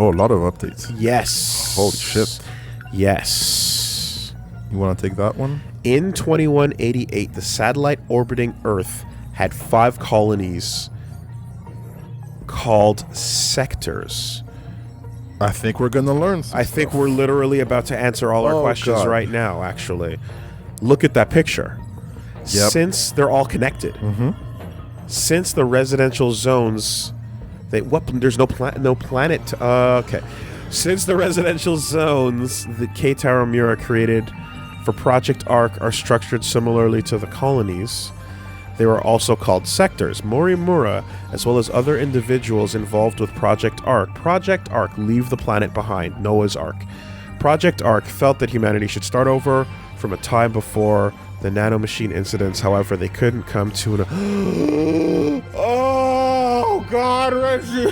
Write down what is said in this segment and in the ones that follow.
Oh, a lot of updates. Yes. Holy shit. Yes. You want to take that one? In 2188, the satellite orbiting Earth had 5 colonies called sectors. I think we're going to learn some I think stuff. we're literally about to answer all our questions God. right now, actually. Look at that picture. Yep. Since they're all connected. Since the residential zones... There's no planet... okay. Since the residential zones that Keitaro Miura created for Project Arc are structured similarly to the colonies, they were also called sectors. Morimura, as well as other individuals involved with Project Arc. Project Arc, leave the planet behind. Noah's Ark. Project Arc felt that humanity should start over from a time before the nanomachine incidents. However, they couldn't come to an... Oh, God, Reggie!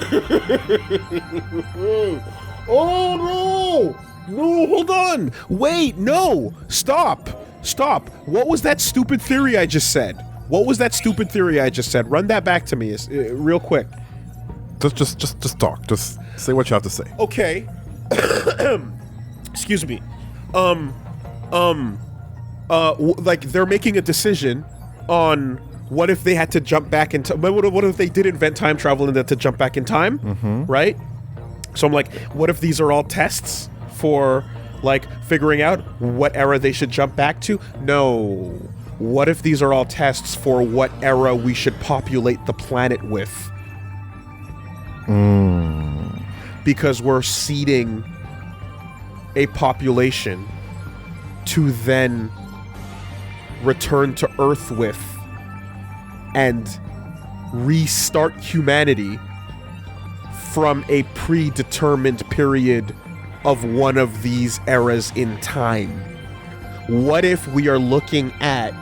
Oh, no! No, hold on! Wait, no! Stop! Stop! What was that stupid theory I just said? What was that stupid theory I just said? Run that back to me real quick. Just talk. Just say what you have to say. Okay. Excuse me. Like they're making a decision on what if they had to jump back in time. What if they did invent time travel and then to jump back in time, right? So I'm like, what if these are all tests for like figuring out what era they should jump back to? No. What if these are all tests for what era we should populate the planet with? Because we're seeding a population to then return to Earth with and restart humanity from a predetermined period of one of these eras in time. What if we are looking at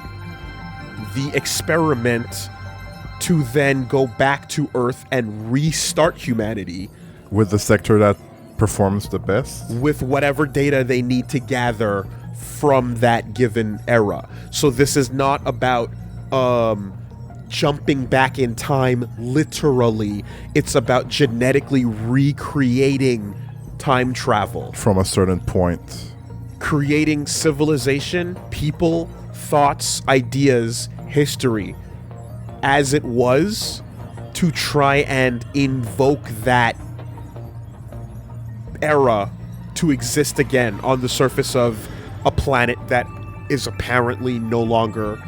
the experiment to then go back to Earth and restart humanity With the sector that performs the best? with whatever data they need to gather from that given era. So this is not about jumping back in time literally. It's about genetically recreating time travel. From a certain point. Creating civilization, people, thoughts, ideas, history as it was to try and invoke that era to exist again on the surface of a planet that is apparently no longer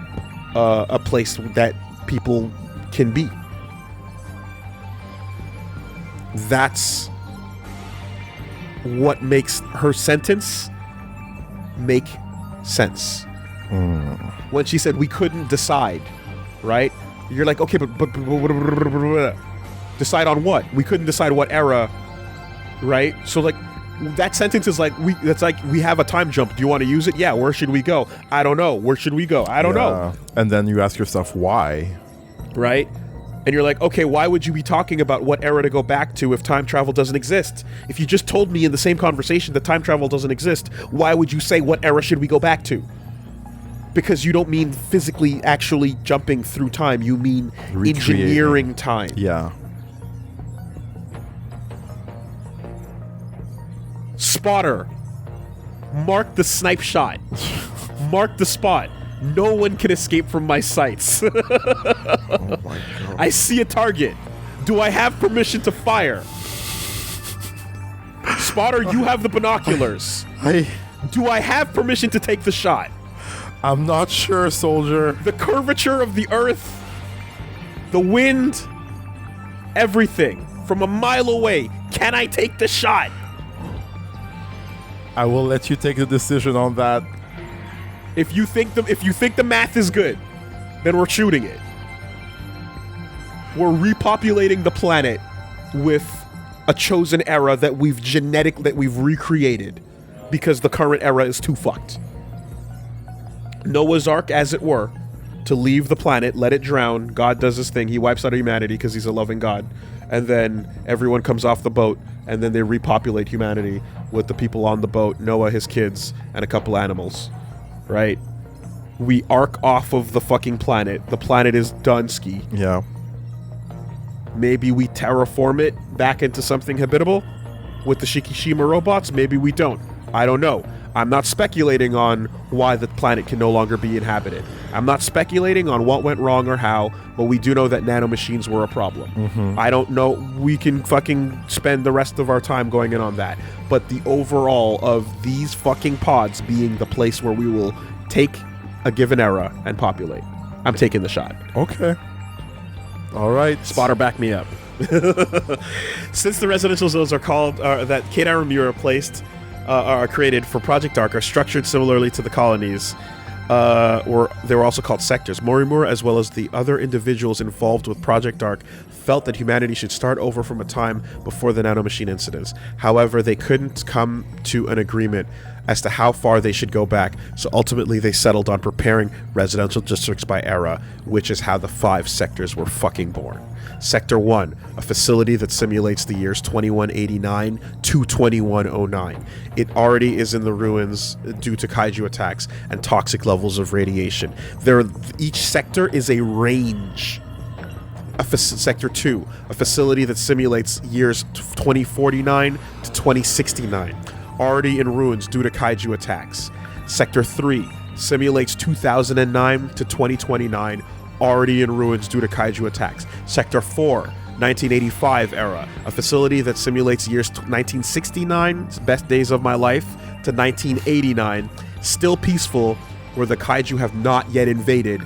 a place that people can be. That's what makes her sentence make sense. When she said we couldn't decide, right? You're like, okay, but decide on what? We couldn't decide what era, right? So like that sentence is like we have a time jump. Do you want to use it? Yeah. Where should we go? I don't know. Where should we go? I don't know. And then you ask yourself why, right? And you're like, okay, why would you be talking about what era to go back to if time travel doesn't exist? If you just told me in the same conversation that time travel doesn't exist, why would you say what era should we go back to? Because you don't mean physically actually jumping through time. You mean engineering time. Yeah. Spotter. Mark the snipe shot. Mark the spot. No one can escape from my sights. Oh my God. I see a target. Do I have permission to fire? Spotter, you have the binoculars. Do I have permission to take the shot? I'm not sure, soldier. The curvature of the earth, the wind, everything from a mile away. Can I take the shot? I will let you take the decision on that. If you think the math is good, then we're shooting it. We're repopulating the planet with a chosen era that we've recreated because the current era is too fucked. Noah's Ark, as it were, to leave the planet, let it drown. God does his thing. He wipes out humanity because he's a loving God. And then everyone comes off the boat, and then they repopulate humanity with the people on the boat, Noah, his kids, and a couple animals. Right? We arc off of the fucking planet. The planet is done ski. Yeah. Maybe we terraform it back into something habitable. with the Shikishima robots. Maybe we don't. I don't know. I'm not speculating on why the planet can no longer be inhabited. I'm not speculating on what went wrong or how, but we do know that nanomachines were a problem. I don't know. We can fucking spend the rest of our time going in on that. But the overall of these fucking pods being the place where we will take a given era and populate. I'm taking the shot. Okay. All right. Spotter, back me up. Since the residential zones are called, that Kate Aramura placed, are created for Project Arc, are structured similarly to the colonies. They were also called sectors. Morimura, as well as the other individuals involved with Project Arc, felt that humanity should start over from a time before the nanomachine incidents. However, they couldn't come to an agreement as to how far they should go back, so ultimately they settled on preparing residential districts by era, which is how the 5 sectors were fucking born. Sector 1, a facility that simulates the years 2189 to 2109. It already is in the ruins due to kaiju attacks and toxic levels of radiation. Each sector is a range. Sector 2, a facility that simulates years 2049 to 2069. Already in ruins due to kaiju attacks. Sector 3 simulates 2009 to 2029, already in ruins due to kaiju attacks. Sector 4, 1985 era, a facility that simulates years 1969, best days of my life, to 1989, still peaceful, where the kaiju have not yet invaded.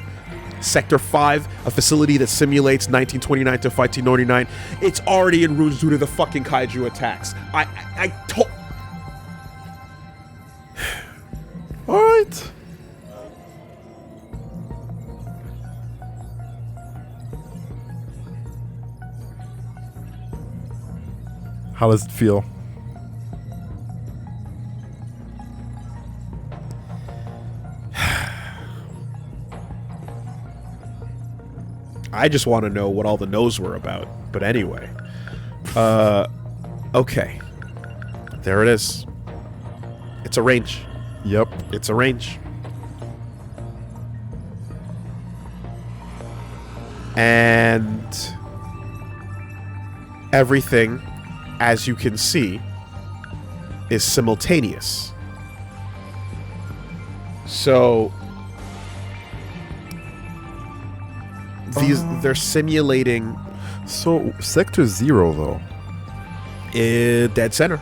Sector 5, a facility that simulates 1929 to 1999, it's already in ruins due to the fucking kaiju attacks. I told... All right. How does it feel? I just want to know what all the no's were about. But anyway. Okay. There it is. It's a range. Yep. It's a range. And everything, as you can see, is simultaneous. So they're simulating. So Sector 0 though. Dead center.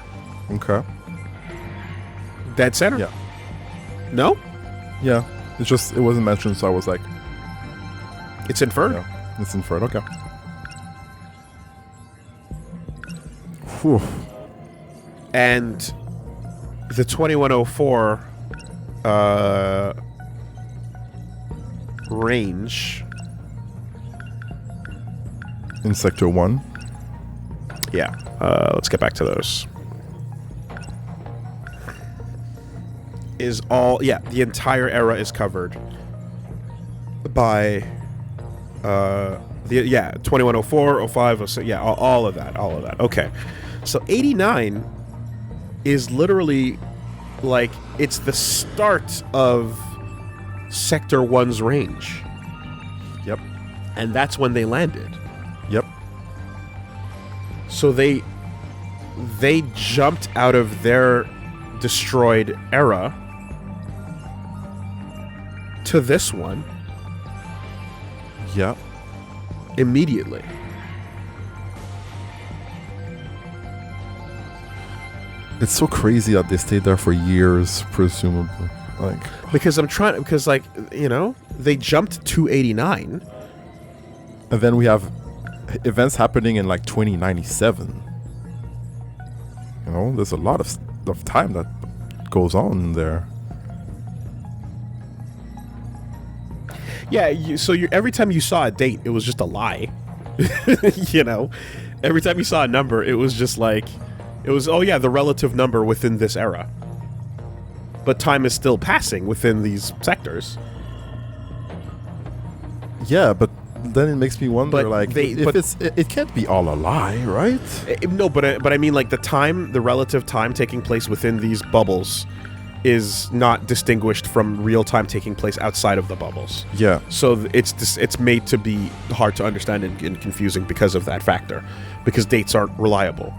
Okay. Dead center. Yeah. No? Yeah. It wasn't mentioned, so I was like, it's inferred. Yeah, it's inferred. Okay. Whew. And the 2104 range in Sector 1. Yeah. Let's get back to those. Is all... Yeah, the entire era is covered by... 2104, 05, 06, yeah, all of that. Okay. So 89 is literally like it's the start of Sector 1's range. Yep. And that's when they landed. Yep. So they jumped out of their destroyed era to this one. Yep. Immediately. It's so crazy that they stayed there for years, presumably. Because they jumped to 89. And then we have events happening in like 2097. You know, there's a lot of time that goes on there. Yeah, every time you saw a date, it was just a lie. You know? Every time you saw a number, it was just like... It was, oh yeah, the relative number within this era. But time is still passing within these sectors. Yeah, but then it makes me wonder, it can't be all a lie, right? No, but I mean, like, the relative time taking place within these bubbles is not distinguished from real time taking place outside of the bubbles. Yeah. So it's made to be hard to understand and confusing because of that factor, because dates aren't reliable.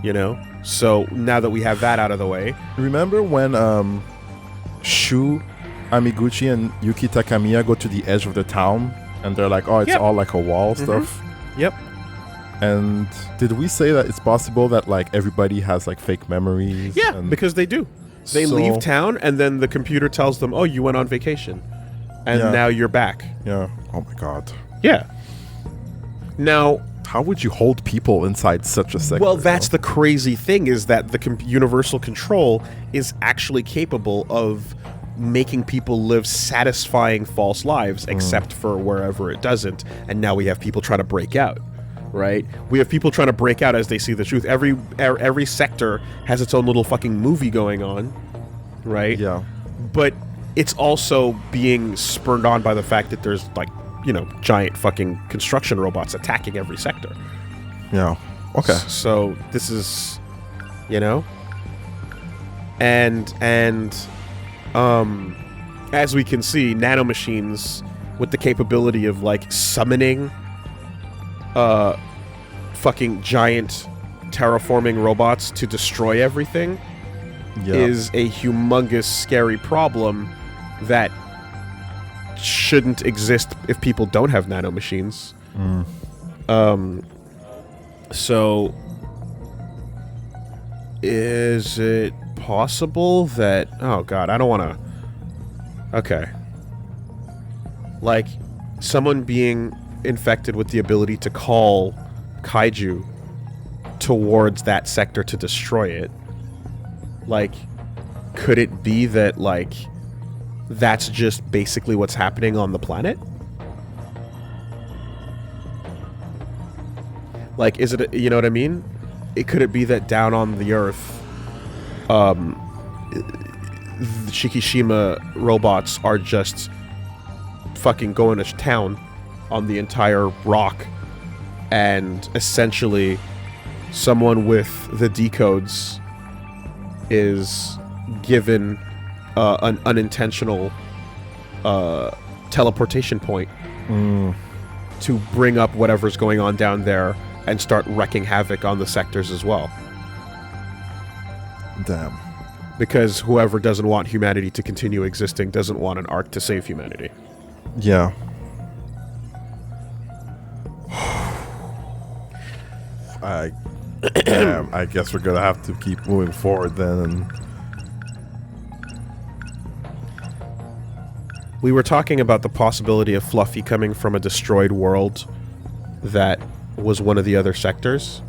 You know? So now that we have that out of the way. Remember when Shu, Amiguchi, and Yuki Takamiya go to the edge of the town and they're like, oh, it's all like a wall stuff? Yep. And did we say that it's possible that like everybody has like fake memories? Yeah, and because they do. They leave town and then the computer tells them, oh, you went on vacation. And now you're back. Yeah. Oh my god. Yeah. Now, how would you hold people inside such a sector? Well, that's the crazy thing, is that the universal control is actually capable of making people live satisfying false lives, except for wherever it doesn't. And now we have people trying to break out, right? We have people trying to break out as they see the truth. Every sector has its own little fucking movie going on, right? Yeah. But it's also being spurred on by the fact that there's, like, you know, giant fucking construction robots attacking every sector. Yeah. Okay. So this is, you know, and as we can see, nanomachines with the capability of like summoning fucking giant terraforming robots to destroy everything is a humongous scary problem that shouldn't exist if people don't have nanomachines. So is it possible that, oh god, I don't want to, okay, like someone being infected with the ability to call kaiju towards that sector to destroy it, like, could it be that, like, that's just basically what's happening on the planet? Like, is it, you know what I mean? Could it be that down on the Earth, the Shikishima robots are just fucking going to town on the entire rock, and essentially someone with the decodes is given an unintentional teleportation point to bring up whatever's going on down there and start wrecking havoc on the sectors as well. Damn. Because whoever doesn't want humanity to continue existing doesn't want an arc to save humanity. Yeah. I guess we're gonna have to keep moving forward then. We were talking about the possibility of Fluffy coming from a destroyed world that was one of the other sectors.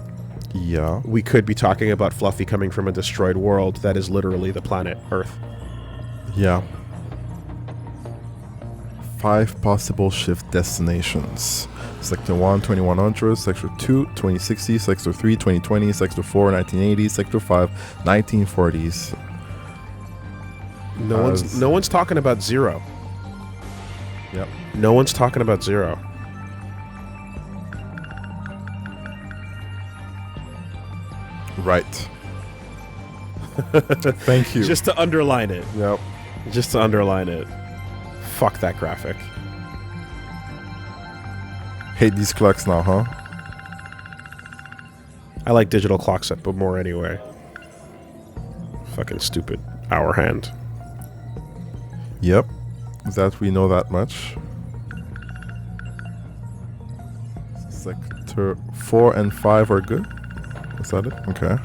Yeah. We could be talking about Fluffy coming from a destroyed world that is literally the planet Earth. Yeah. 5 possible shift destinations. Sector 1, 2100, Sector 2, 2060, Sector 3, 2020, Sector 4, 1980, Sector 5, 1940s. No one's talking about 0. Yep. No one's talking about 0. Right. Thank you. Just to underline it. Yep. Just to underline it. Fuck that graphic. Hate these clocks now, huh? I like digital clock set, but more anyway. Fucking stupid hour hand. Yep. That we know that much. Sector 4 and 5 are good. Is that it? Okay.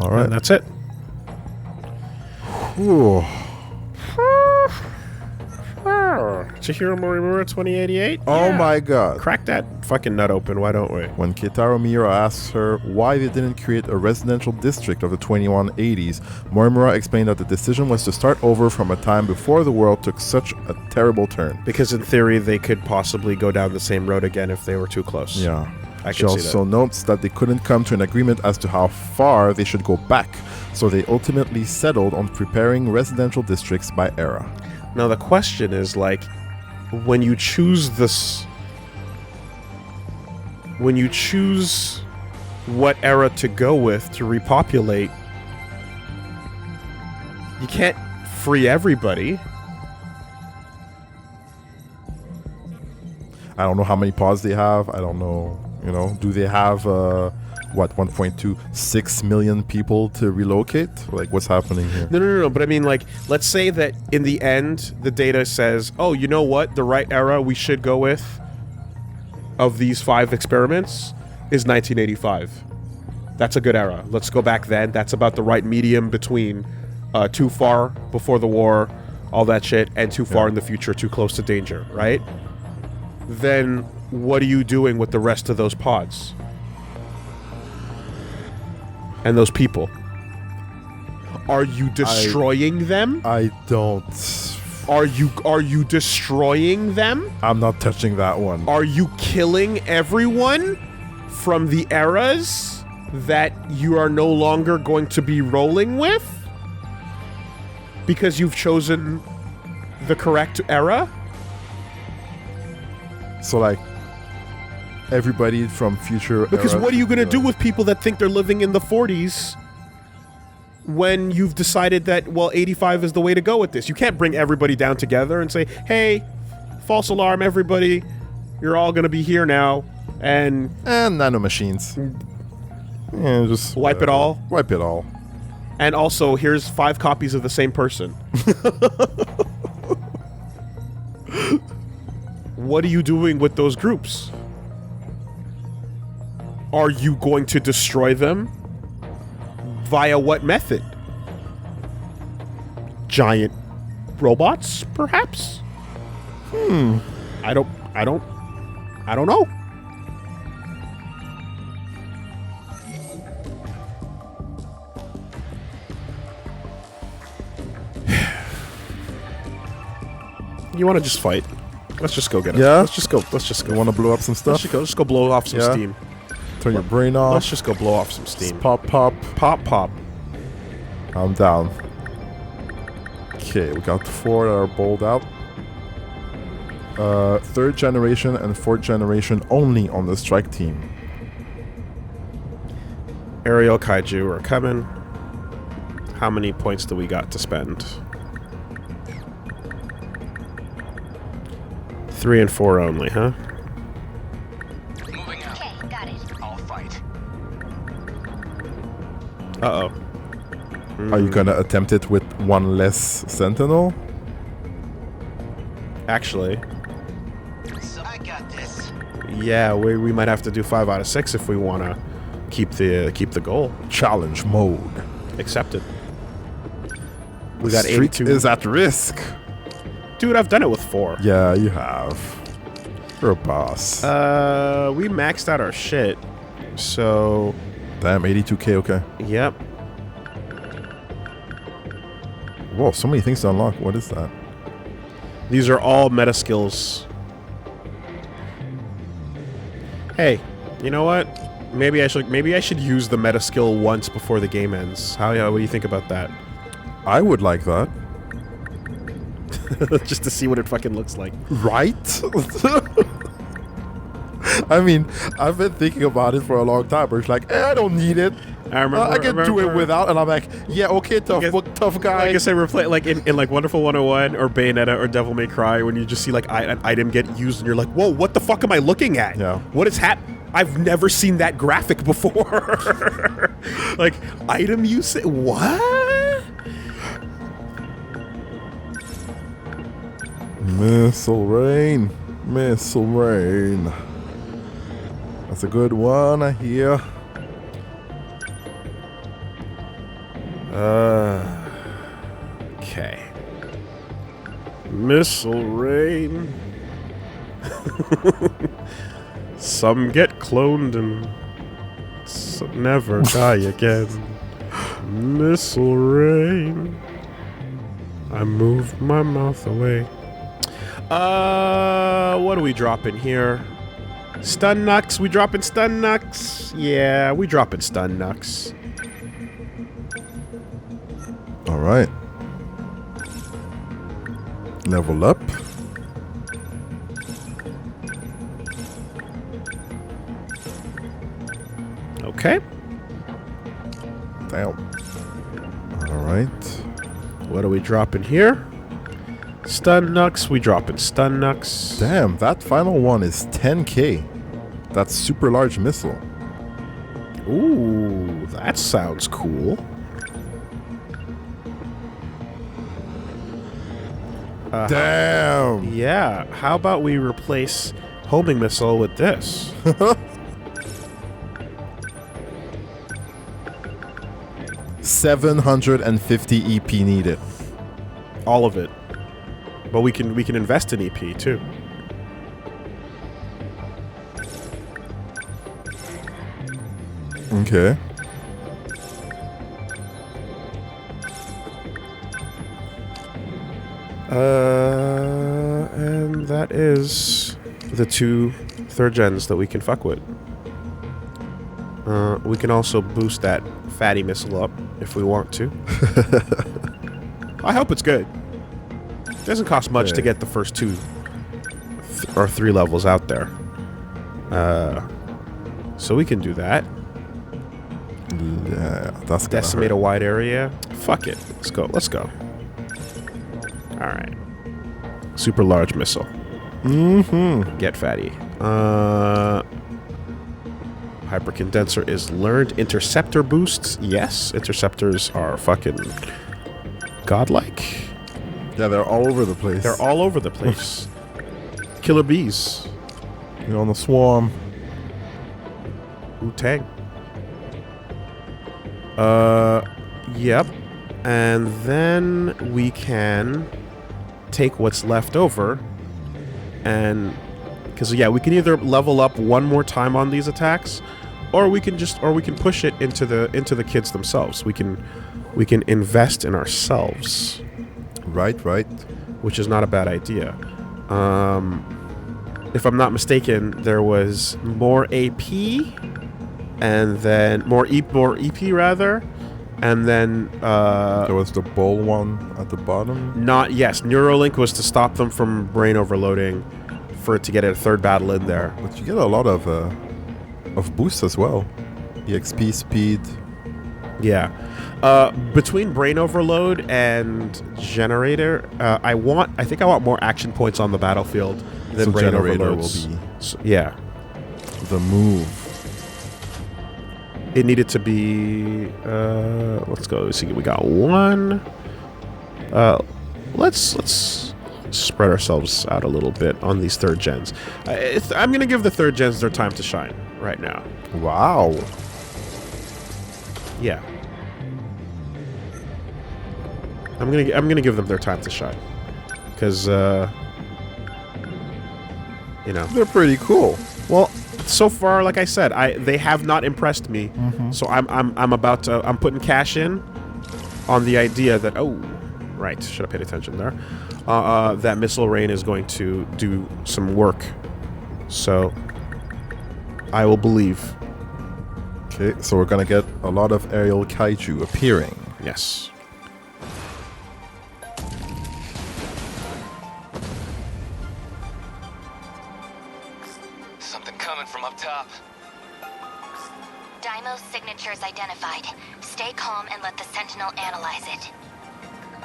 All right. And that's it. Whew. Chihiro Morimura 2088? Oh Yeah. my god. Crack that fucking nut open, why don't we? When Keitaro Miura asks her why they didn't create a residential district of the 2180s, Morimura explained that the decision was to start over from a time before the world took such a terrible turn. Because in theory, they could possibly go down the same road again if they were too close. Yeah. I She can see that. also notes that they couldn't come to an agreement as to how far they should go back, so they ultimately settled on preparing residential districts by era. Now the question is, like, when you choose this, when you choose what era to go with to repopulate, you can't free everybody. I don't know how many pods they have. I don't know, you know, do they have what, 1.26 million people to relocate? Like, what's happening here? No. But I mean, like, let's say that in the end, the data says, oh, you know what? The right era we should go with of these 5 experiments is 1985. That's a good era. Let's go back then. That's about the right medium between too far before the war, all that shit, and too far in the future, too close to danger, right? Then what are you doing with the rest of those pods? And those people? Are you destroying them? I don't... Are you destroying them? I'm not touching that one. Are you killing everyone from the eras that you are no longer going to be rolling with? Because you've chosen the correct era? So, like, everybody from future Because eras what are you going to should do be with people that think they're living in the 40s when you've decided that, well, 85 is the way to go with this? You can't bring everybody down together and say, hey, false alarm, everybody. You're all going to be here now. And nanomachines. Yeah, just... wipe it all? Wipe it all. And also, here's 5 copies of the same person. What are you doing with those groups? Are you going to destroy them? Via what method? Giant robots, perhaps? I don't know. You want to just fight? Let's just go get it. Yeah? Let's just go. You want to blow up some stuff? Let's just go blow off some Yeah? steam. Turn your brain off. Let's just go blow off some steam. Pop, pop. Pop, pop. I'm down. Okay, we got 4 that are bowled out. 3rd generation and 4th generation only on the strike team. Aerial kaiju are coming. How many points do we got to spend? 3 and 4 only, huh? Moving out. Okay, got it. I'll fight. Uh-oh. Are you gonna attempt it with 1 less Sentinel? Actually, So I got this. yeah, we might have to do 5 out of 6 if we want to keep the goal. Challenge mode. Accepted. We The got streak 82. is at risk. Dude, I've done it with 4. Yeah, you have. You're a boss. We maxed out our shit. So, Damn, 82k, okay. yep. Whoa, so many things to unlock. What is that? These are all meta skills. Hey, you know what? Maybe I should use the meta skill once before the game ends. What do you think about that? I would like that. Just to see what it fucking looks like. Right? I mean, I've been thinking about it for a long time, but it's like, I don't need it. I can do it without, and I'm like, yeah, okay, tough guy. I guess I replay like in like Wonderful 101 or Bayonetta or Devil May Cry when you just see like an item get used and you're like, whoa, what the fuck am I looking at? Yeah. What is I've never seen that graphic before. Like item use. What? Missile rain. Missile rain. That's a good one, I hear. Okay. Missile rain. Some get cloned and some never die again. Missile rain. I moved my mouth away. What do we drop in here? Stun Nux. We dropping Stun Nux? Yeah, we dropping Stun Nux. All right. Level up. Okay. Damn. All right. What do we drop in here? Stun Nux. We dropping Stun Nux. Damn, that final one is 10k. That's super large missile. Ooh, that sounds cool. Damn. Yeah, how about we replace homing missile with this? 750 EP needed. All of it. But we can invest in EP too. Okay. And that is the 2 third gens that we can fuck with. We can also boost that fatty missile up if we want to. I hope it's good. It doesn't cost much to get the first 2 or 3 levels out there. So we can do that. Yeah, that's Decimate a wide area. Fuck it. Let's go. Let's go. Alright. Super large missile. Mm-hmm. Get fatty. Hypercondenser is learned. Interceptor boosts. Yes, interceptors are fucking godlike. Yeah, they're all over the place. They're all over the place. Killer bees. You're on the swarm. Wu-Tang. Yep. And then we can take what's left over and because yeah, we can either level up one more time on these attacks or we can push it into the kids themselves. We can invest in ourselves. Right. Which is not a bad idea. If I'm not mistaken, there was more AP and then more EP rather. And then there was the bowl one at the bottom. Neuralink was to stop them from brain overloading, for it to get a 3rd battle in there. But you get a lot of boosts as well. EXP speed. Yeah. Between brain overload and generator, I think I want more action points on the battlefield than So brain generator overloads. will be Yeah. the move. It needed to be. Let's go. See, we got 1. Let's spread ourselves out a little bit on these 3rd gens. I'm gonna give the 3rd gens their time to shine right now. Wow. Yeah. I'm gonna give them their time to shine, because They're pretty cool. well, so far, like I said, they have not impressed me. So I'm putting cash in on the idea that should have paid attention there. That missile rain is going to do some work. So I will believe. Okay, so we're gonna get a lot of aerial kaiju appearing. Yes. Something coming from up top. Daimo's signature's identified. Stay calm and let the Sentinel analyze it.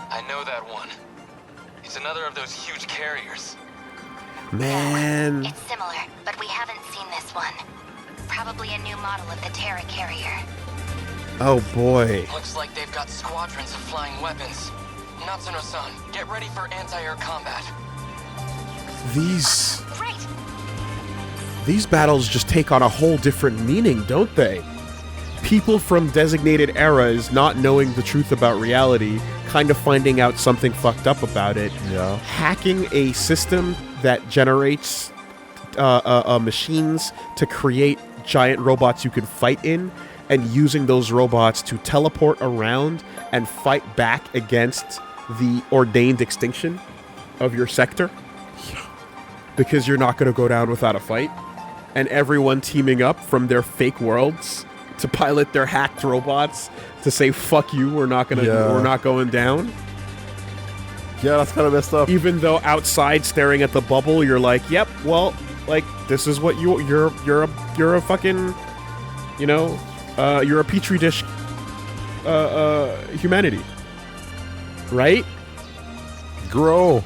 I know that one. It's another of those huge carriers. Man. It's similar, but we haven't seen this one. Probably a new model of the Terra carrier. Oh boy. Looks like they've got squadrons of flying weapons. Natsuno-san, get ready for anti-air combat. These Right! These battles just take on a whole different meaning, don't they? People from designated eras not knowing the truth about reality, kind of finding out something fucked up about it. Yeah. Hacking a system that generates machines to create giant robots you can fight in, and using those robots to teleport around and fight back against the ordained extinction of your sector. Because you're not going to go down without a fight. And everyone teaming up from their fake worlds to pilot their hacked robots to say, fuck you, we're not going down. Yeah, that's kind of messed up. Even though outside staring at the bubble, you're like, yep, well, like, this is what you're a fucking, you're a petri dish humanity. Right? Grow.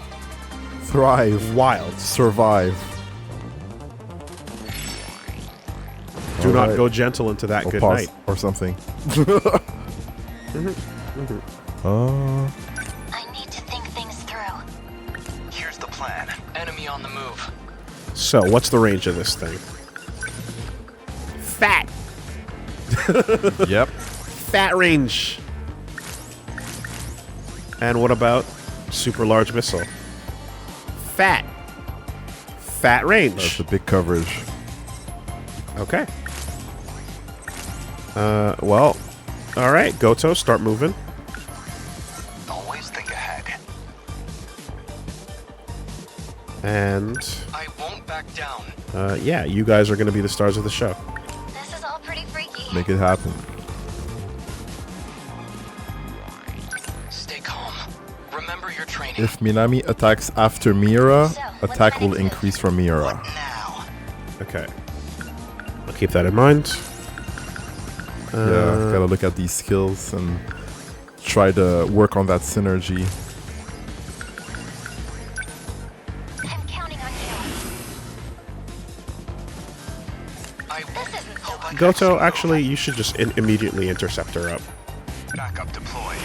Thrive. Wild. Survive. Dude, Do not right. go gentle into that Or good pause night. or something. I need to think things through. Here's the plan. Enemy on the move. So, what's the range of this thing? Fat. Yep. Fat range. And what about super large missile? Fat. Fat range. That's the big coverage. Okay. Well, all right, Goto, start moving. Always think ahead. And, I won't back down. yeah, you guys are going to be the stars of the show. This is all pretty freaky. Make it happen. Stay calm. Remember your training. If Minami attacks after Mira, So, what's attack the will next increase from Mira. Now. Okay. I'll keep that in mind. Yeah, gotta look at these skills and try to work on that synergy. I'm counting on you. I This won't isn't so hope I Goto, actually, you should just immediately intercept her up. Backup deployed.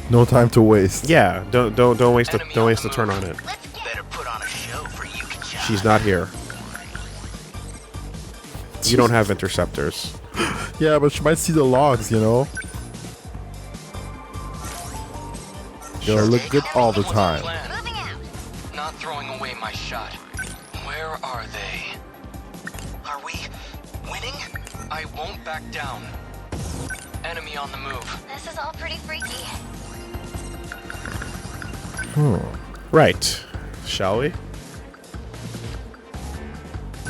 No time to waste. Yeah, don't waste the turn on it. Let's get Better put on a show for Yuki-chan. She's not here. You don't have interceptors. Yeah, but she might see the logs, you know? Gotta look good all the time. moving out. Not throwing away my shot. Where are they? Are we winning? I won't back down. Enemy on the move. This is all pretty freaky. Right. Shall we?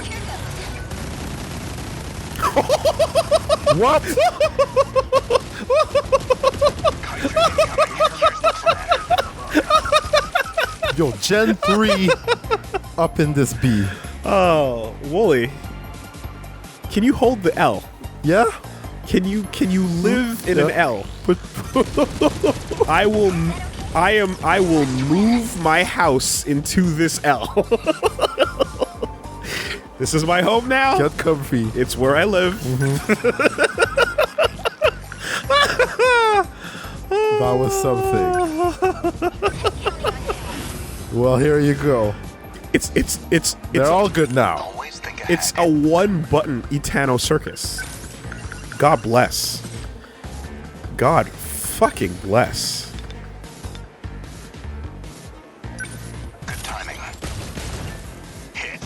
Here goes. What? Yo, Gen 3 up in this B. Oh, Wooly. Can you hold the L? Yeah? Can you live in an L? I will move my house into this L. This is my home now. Get comfy. It's where I live. That was something. Well, here you go. It's They're all good now. Always think ahead. It's a one-button Itano circus. God bless. God fucking bless. Good timing. Hit.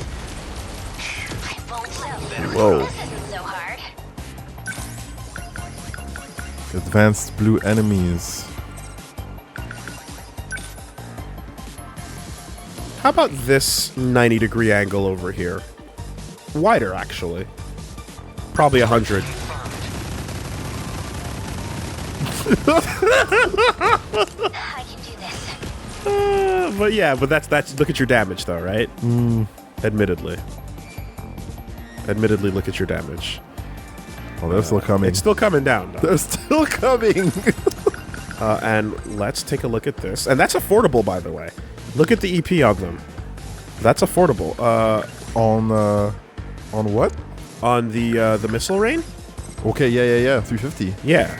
I won't live. Whoa. This isn't so hard. Advanced blue enemies. How about this 90-degree angle over here? Wider, actually. Probably 100. I can do this. But yeah, but that's look at your damage though, right? Admittedly, look at your damage. Oh, they're still coming. It's still coming down, though. They're still coming. And let's take a look at this. And that's affordable, by the way. Look at the EP on them. That's affordable. On what? On the missile rain? Okay, yeah. 350. Yeah.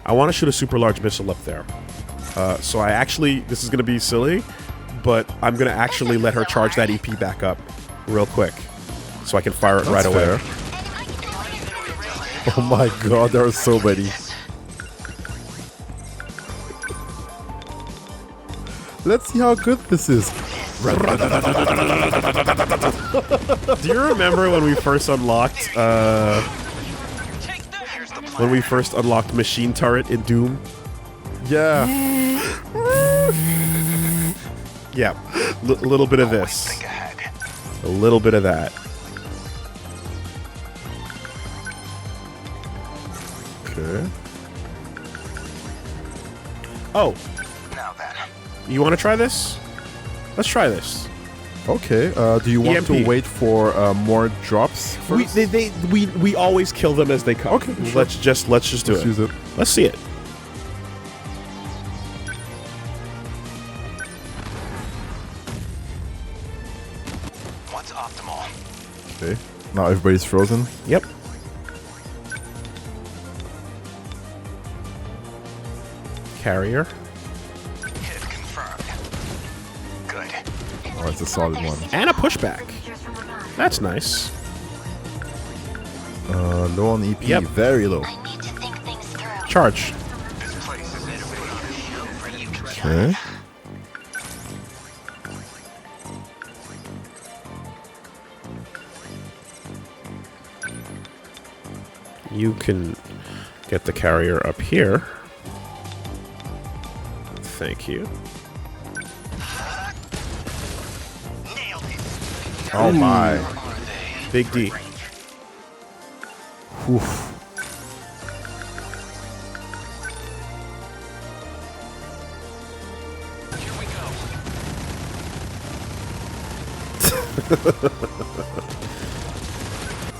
I want to shoot a super large missile up there. So I actually, this is going to be silly, but I'm going to actually let her charge that EP back up real quick. So I can fire it right away. Fair. Oh my god, there are so many. Let's see how good this is. Do you remember when we first unlocked Machine Turret in Doom? Yeah. Yeah, a little bit of this, Think ahead. a little bit of that. Okay. Oh, Now then. you want to try this? Let's try this. Okay. Do you want to EMP. wait for more drops We, first? we always kill them as they come. Okay, sure. Let's just do Let's it. use it. Let's see it. What's up? Okay. Now everybody's frozen. Yep. Carrier. Hit confirmed. Good. Oh, it's a solid one. And a pushback. That's nice. Low on EP. Yep. Very low. I need to think things through. Charge. This place is put on a show for you to judge. Okay. You can get the carrier up here. Thank you. Nailed it. Oh my. Where are they? Big D. Oof. Here we go.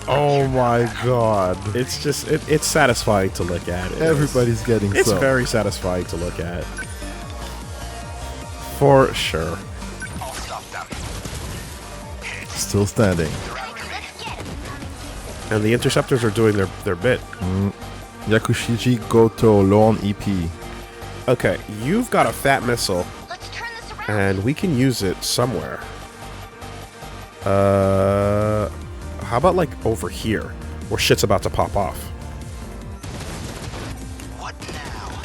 Oh my god. It's just, it's satisfying to look at. It is. Everybody's getting It's some. very satisfying to look at. For sure. I'll stop them. Still standing. And the interceptors are doing their bit. Yakushiji Goto low on EP. Okay, you've got a fat missile, Let's turn this around. and we can use it somewhere. How about like over here, where shit's about to pop off? What now?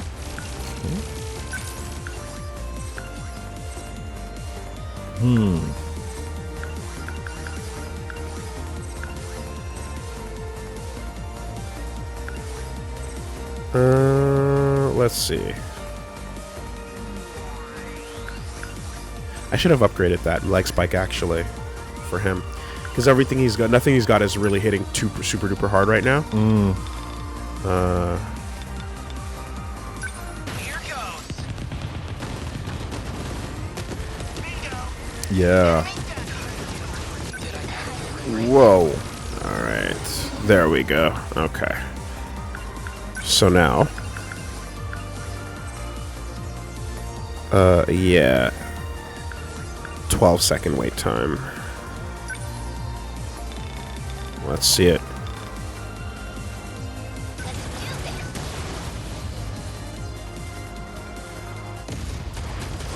Let's see. I should have upgraded that leg spike actually for him, because everything he's got, nothing he's got is really hitting super duper hard right now. Here goes. Bingo. Yeah. Whoa. All right, there we go. Okay. So now, yeah, 12-second wait time. Let's see it.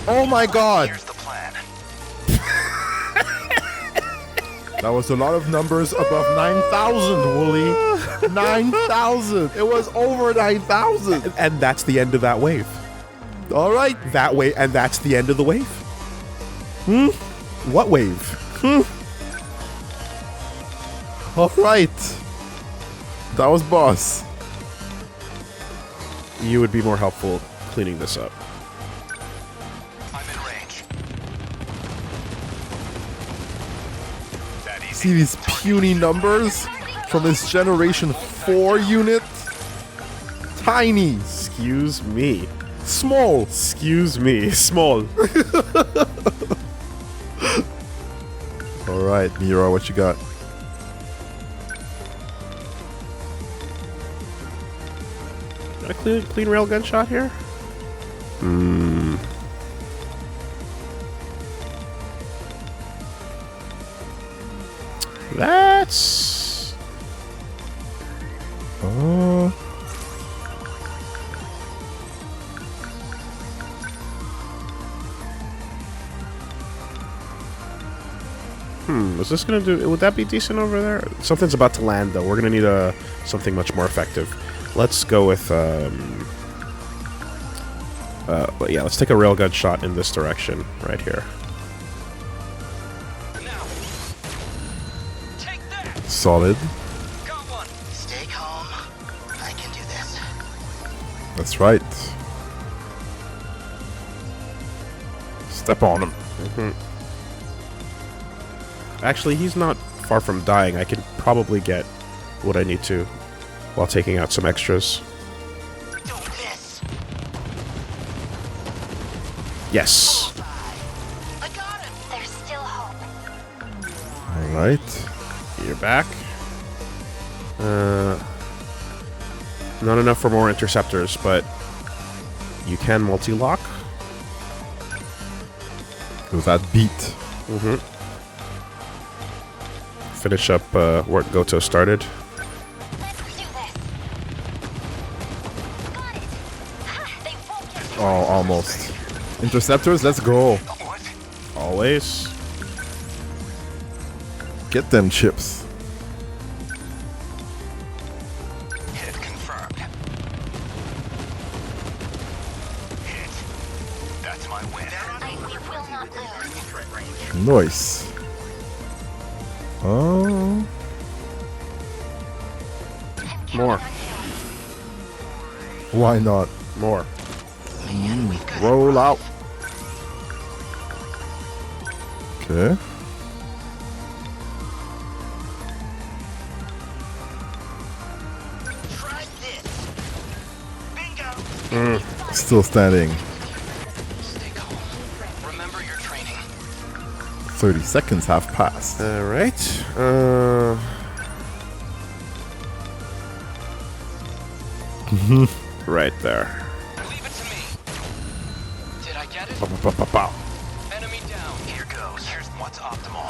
Oh my god. Here's the plan. That was a lot of numbers above 9,000, Wooly. 9,000. It was over 9,000. And that's the end of that wave. All right. That way, and that's the end of the wave. What wave? All right. That was boss. You would be more helpful cleaning this up. I'm in range. That easy. See these puny numbers from this Generation 4 unit? Tiny. Excuse me. Small. Excuse me. Small. All right, Mira, what you got? Got a clean rail gunshot here? That's... is this gonna do... Would that be decent over there? Something's about to land, though. We're gonna need something much more effective. Let's go with, yeah, let's take a railgun shot in this direction, right here. Now. Take that. Solid. Got one. Stay calm. I can do this. That's right. Step on him. Actually, he's not far from dying. I can probably get what I need to while taking out some extras. Do this. Yes. I got him. There's still hope. All right. You're back. Not enough for more interceptors, but you can multi-lock. With that beat. finish up where Goto started. Let's do this. Got it. They won't get Oh, almost. Interceptors, let's go. Always. Get them chips. Hit confirmed. Hit. That's my win. we will not lose. Nice. Oh. More. Why not? More. Roll out. Okay. Try this. Bingo. Still standing. Stay calm. Remember your training. 30 seconds have passed. All right. Right there. Leave it to me. Did I get it? Pow. Enemy down. Here goes. Here's what's optimal.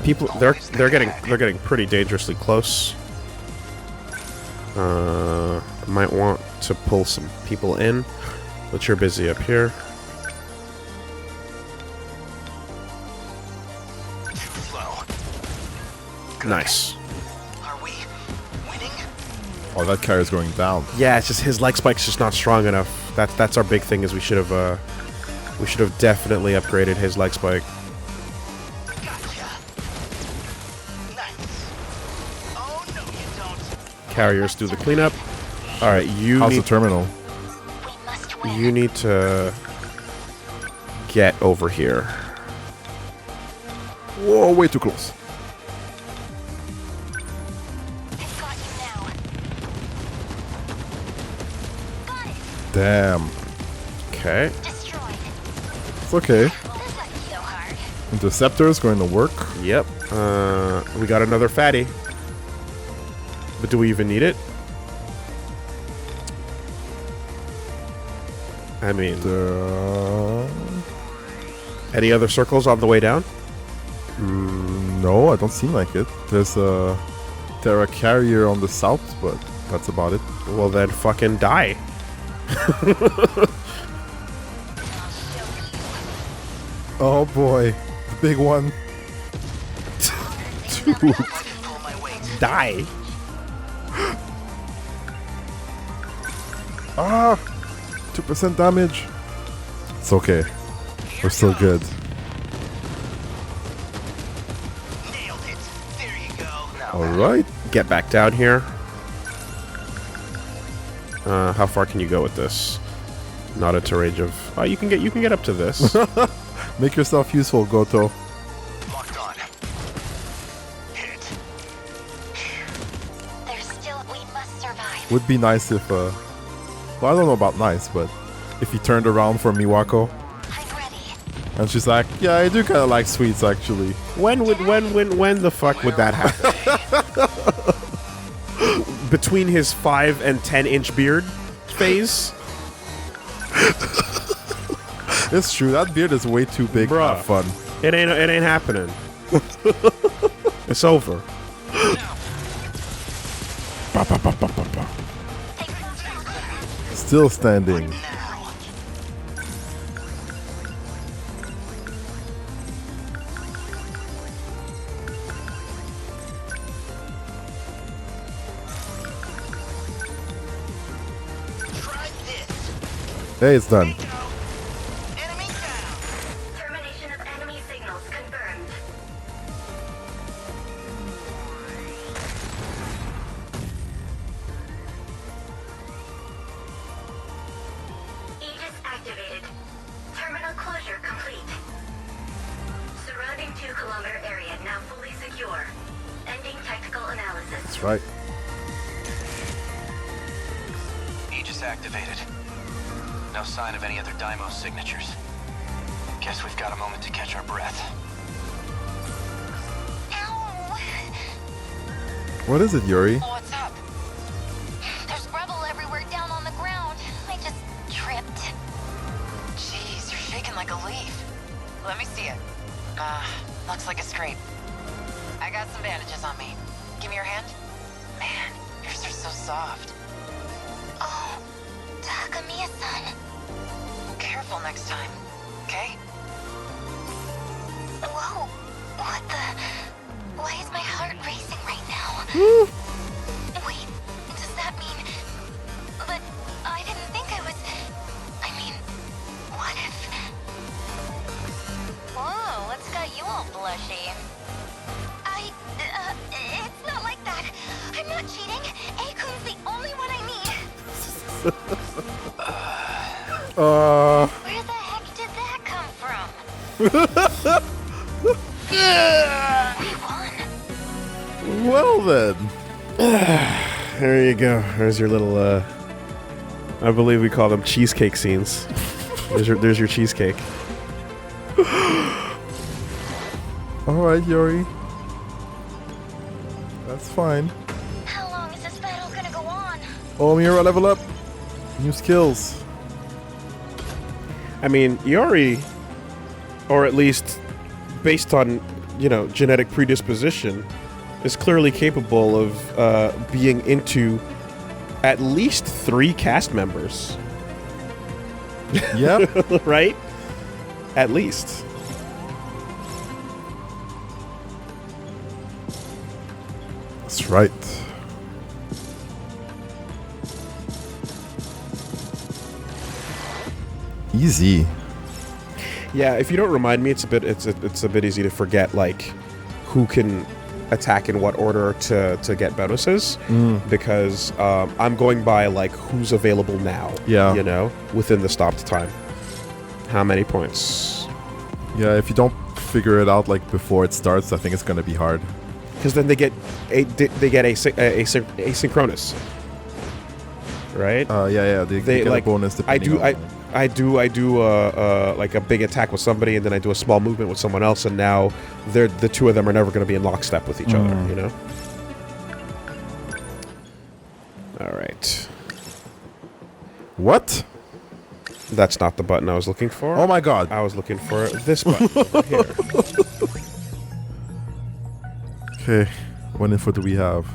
People, they're getting pretty dangerously close. Might want to pull some people in, but you're busy up here. Too slow. Nice. Are we winning? Oh, that carrier's going down. Yeah, it's just his leg spike's just not strong enough. That's our big thing. Is we should have definitely upgraded his leg spike. Gotcha. Nice. Oh no, you don't. Carriers do the cleanup. All right, How's the terminal? We must win. you need to get over here. Whoa, way too close. I've got you now. Got it. Damn. Okay. Destroyed. It's okay. This wasn't so hard. Interceptors going to work. Yep. We got another fatty. But do we even need it? I mean, any other circles on the way down? No, I don't seem like it. There's a Terra carrier on the south, but that's about it. Well, then fucking die. Oh boy, the big one. Dude. Pull my weight. Die. Ah, 2% damage. It's okay. We're still good. Nailed it. There you go. Now All right. Get back down here. How far can you go with this? Not into range of. Oh, you can get up to this. Make yourself useful, Goto. locked on. Hit. There's still. We must survive. Would be nice if, well, I don't know about nice, but if he turned around for Miwako I'm ready. and she's like, yeah, I do kind of like sweets actually. when the fuck would that happen? Between his 5 and 10-inch beard phase? It's true, that beard is way too big to have fun. It ain't happening. It's over. Ba, ba, ba, ba, ba, ba. Still standing. Now. Try this. Hey, it's done. Enemy down. Termination of enemy signals confirmed. Aegis activated. Terminal closure complete. Surrounding 2-kilometer area now fully secure. Ending tactical analysis. That's right. Aegis activated. No sign of any other Daimos signatures. Guess we've got a moment to catch our breath. Ow! What is it, Yuri? What's up? There's rubble everywhere down on the ground. I just tripped. Jeez, you're shaking like a leaf. Let me see it. Looks like a scrape. I I got some bandages on me. Give me your hand. Man, yours are so soft. Oh, Takamiya-san. Careful next time, okay? Whoa, what the? Why is my heart racing right now? Wait, does that mean... But I didn't think I was... I mean, what if... Whoa, what's got you all blushy? It's not like that. I'm not cheating. A-kun's the only one I need. Where the heck did that come from? We won. Well then. There you go. There's your little, I believe we call them cheesecake scenes. There's your cheesecake. Alright, Yuri. That's fine. How long is this battle gonna go on? Oh, Mira, level up. New skills. I mean, Yuri, or at least based on, genetic predisposition, is clearly capable of being into at least 3 cast members. Yep. Right? At least. That's right. Easy. Yeah, if you don't remind me, it's a bit easy to forget like who can attack in what order to get bonuses because I'm going by like who's available now. Yeah. Within the stopped time. How many points? Yeah, if you don't figure it out like before it starts, I think it's gonna be hard. Because then they get asynchronous, right? Yeah, they get like a bonus depending on... I do like a big attack with somebody, and then I do a small movement with someone else, and now the two of them are never going to be in lockstep with each other, All right. What? That's not the button I was looking for. Oh my god. I was looking for this button over here. Okay, what info do we have?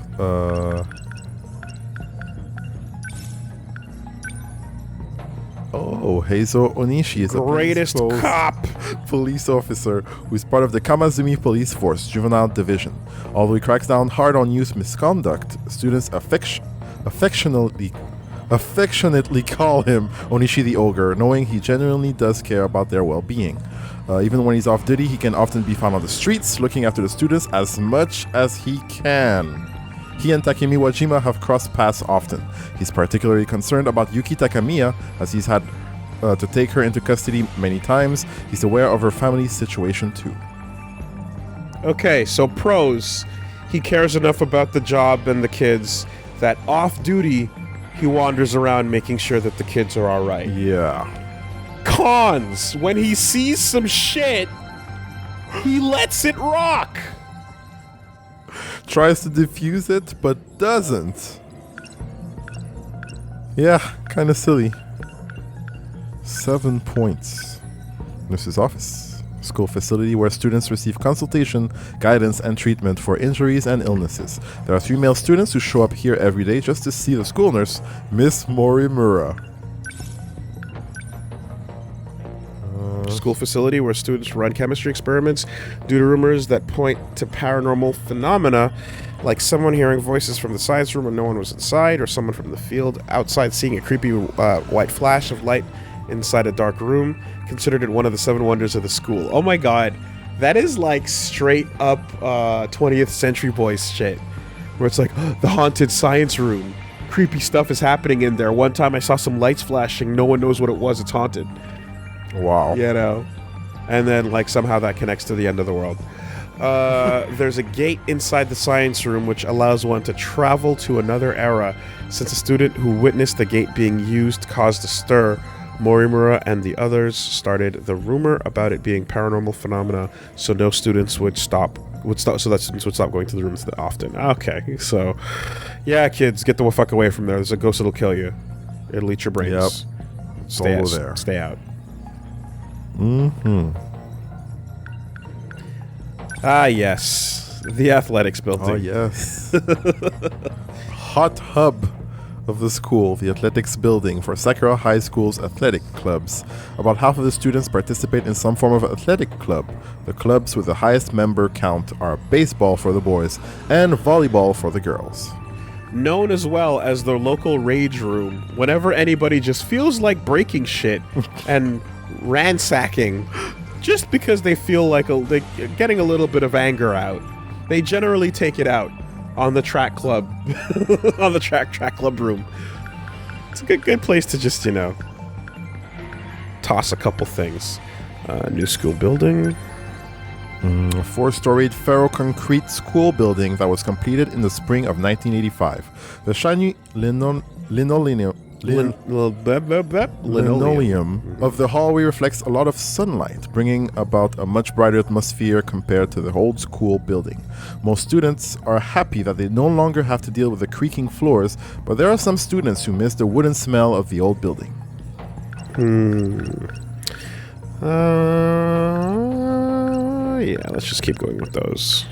Oh, Heizo Onishi is Greatest a cop police officer who is part of the Kamazumi Police Force Juvenile Division. Although he cracks down hard on youth misconduct, students affectionately call him Onishi the Ogre, knowing he genuinely does care about their well-being. Even when he's off duty, he can often be found on the streets, looking after the students as much as he can. He and Takemi Wajima have crossed paths often. He's particularly concerned about Yuki Takamiya, as he's had to take her into custody many times. He's aware of her family's situation too. Okay, so pros. He cares enough about the job and the kids that off duty, he wanders around making sure that the kids are alright. Yeah. Cons. When he sees some shit, he lets it rock. Tries to defuse it, but doesn't. Yeah, kind of silly. 7 points. Nurse's office. School facility where students receive consultation, guidance, and treatment for injuries and illnesses. There are 3 male students who show up here every day just to see the school nurse, Miss Morimura. School facility where students run chemistry experiments due to rumors that point to paranormal phenomena, like someone hearing voices from the science room when no one was inside, or someone from the field outside seeing a creepy white flash of light inside a dark room. Considered it one of the 7 wonders of the school. Oh my god, that is like straight up 20th Century Boys shit, where it's like the haunted science room, creepy stuff is happening in there. One time I saw some lights flashing, no one knows what it was, it's haunted. Wow. And then like somehow that connects to the end of the world. There's a gate inside the science room which allows one to travel to another era. Since a student who witnessed the gate being used caused a stir, Morimura and the others started the rumor about it being paranormal phenomena, so no students would stop so that students would stop going to the rooms that often. Okay, so yeah, kids, get the fuck away from there. There's a ghost that'll kill you. It'll eat your brains. Yep. Stay out. Mm-hmm. Ah, yes. The athletics building. Oh, yes. Hot hub of the school, the athletics building for Sakura High School's athletic clubs. About half of the students participate in some form of athletic club. The clubs with the highest member count are baseball for the boys and volleyball for the girls. Known as well as the local rage room, whenever anybody just feels like breaking shit and ransacking, just because they feel like they're getting a little bit of anger out, they generally take it out on the track club, on the track club room. It's a good place to just, toss a couple things. New school building. A 4-storied ferroconcrete school building that was completed in the spring of 1985. The shiny linoleum of the hallway reflects a lot of sunlight, bringing about a much brighter atmosphere compared to the old school building. Most students are happy that they no longer have to deal with the creaking floors, but there are some students who miss the wooden smell of the old building. Yeah, let's just keep going with those.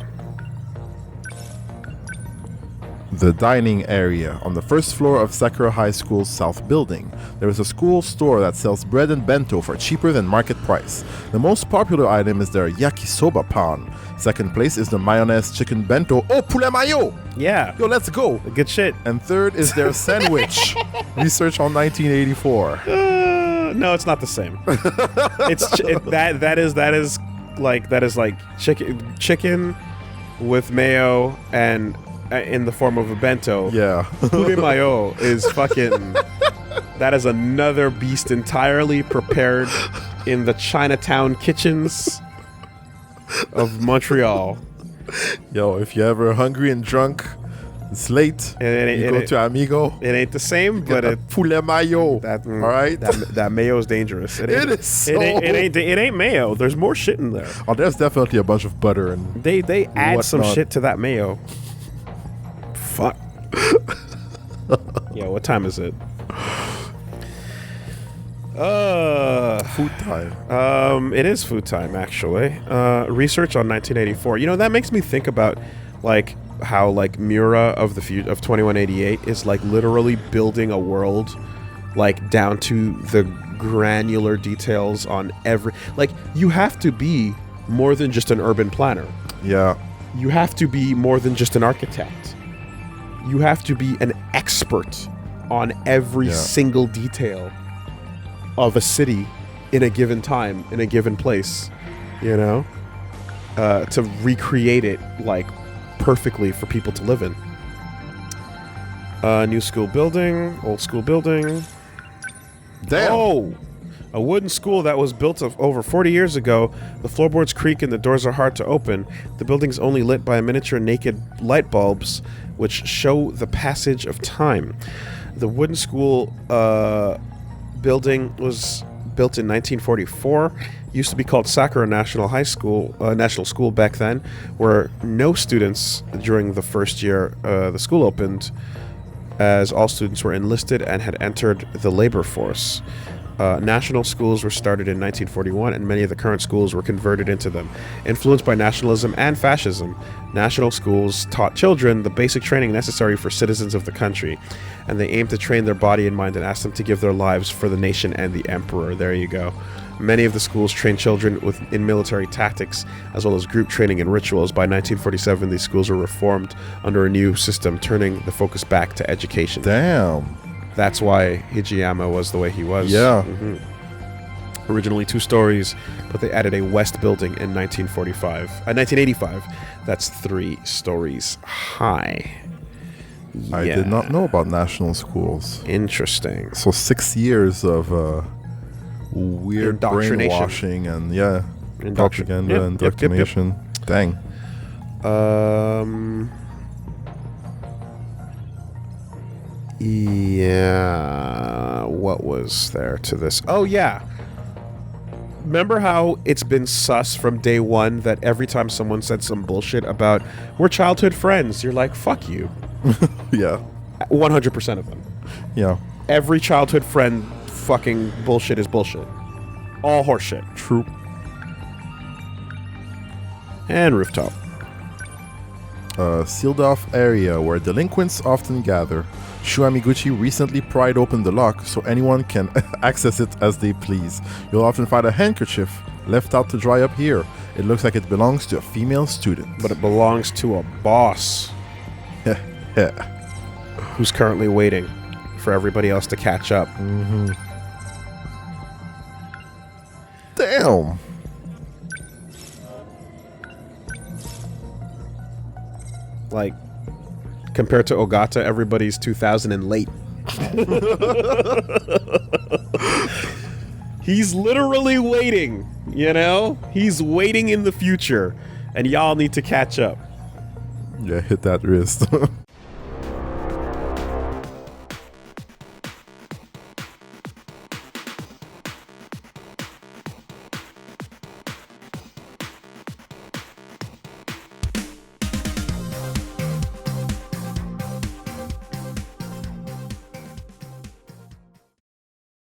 The dining area. On the first floor of Sakura High School's south building, there is a school store that sells bread and bento for cheaper than market price. The most popular item is their yakisoba pan. Second place is the mayonnaise chicken bento. Oh, poulet mayo! Yeah. Yo, let's go! Good shit. And third is their sandwich. Research on 1984. No, it's not the same. That is like chicken with mayo and in the form of a bento. Yeah. Poulet mayo is fucking. That is another beast entirely prepared in the Chinatown kitchens of Montreal. Yo, if you're ever hungry and drunk, it's late. You go to Amigo. It ain't the same, but it poulet mayo. That, all right. That mayo is dangerous. It is. So it ain't mayo. There's more shit in there. Oh, there's definitely a bunch of butter and they add some whatnot. shit to that mayo. Fuck. Yeah, what time is it? Food time. It is food time actually. Research on 1984. That makes me think about like how like Mura of 2188 is like literally building a world like down to the granular details on every, like, you have to be more than just an urban planner. Yeah. You have to be more than just an architect. You have to be an expert on every single detail of a city in a given time, in a given place, to recreate it like perfectly for people to live in. New school building, old school building. Damn. Oh, a wooden school that was built over 40 years ago. The floorboards creak and the doors are hard to open. The building's only lit by miniature naked light bulbs, which show the passage of time. The wooden school building was built in 1944. Used to be called Sakura National School back then, where no students during the first year the school opened, as all students were enlisted and had entered the labor force. National schools were started in 1941, and many of the current schools were converted into them. Influenced by nationalism and fascism, national schools taught children the basic training necessary for citizens of the country, and they aimed to train their body and mind and asked them to give their lives for the nation and the emperor. There you go. Many of the schools trained children in military tactics, as well as group training and rituals. By 1947, these schools were reformed under a new system, turning the focus back to education. Damn. That's why Hijiyama was the way he was. Yeah. Mm-hmm. Originally 2 stories, but they added a west building in 1985. That's 3 stories high. Yeah. I did not know about national schools. Interesting. So 6 years of weird brainwashing and propaganda and indoctrination. Dang. Yeah. What was there to this? Oh, yeah. Remember how it's been sus from day one that every time someone said some bullshit about we're childhood friends, you're like, fuck you. Yeah. 100% of them. Yeah. Every childhood friend fucking bullshit is bullshit. All horseshit. True. And rooftop. A sealed-off area where delinquents often gather. Shu Amiguchi recently pried open the lock so anyone can access it as they please. You'll often find a handkerchief left out to dry up here. It looks like it belongs to a female student. But it belongs to a boss who's currently waiting for everybody else to catch up. Damn! Like, compared to Ogata, everybody's 2000 and late. He's literally waiting, you know? He's waiting in the future, and y'all need to catch up. Yeah, hit that wrist.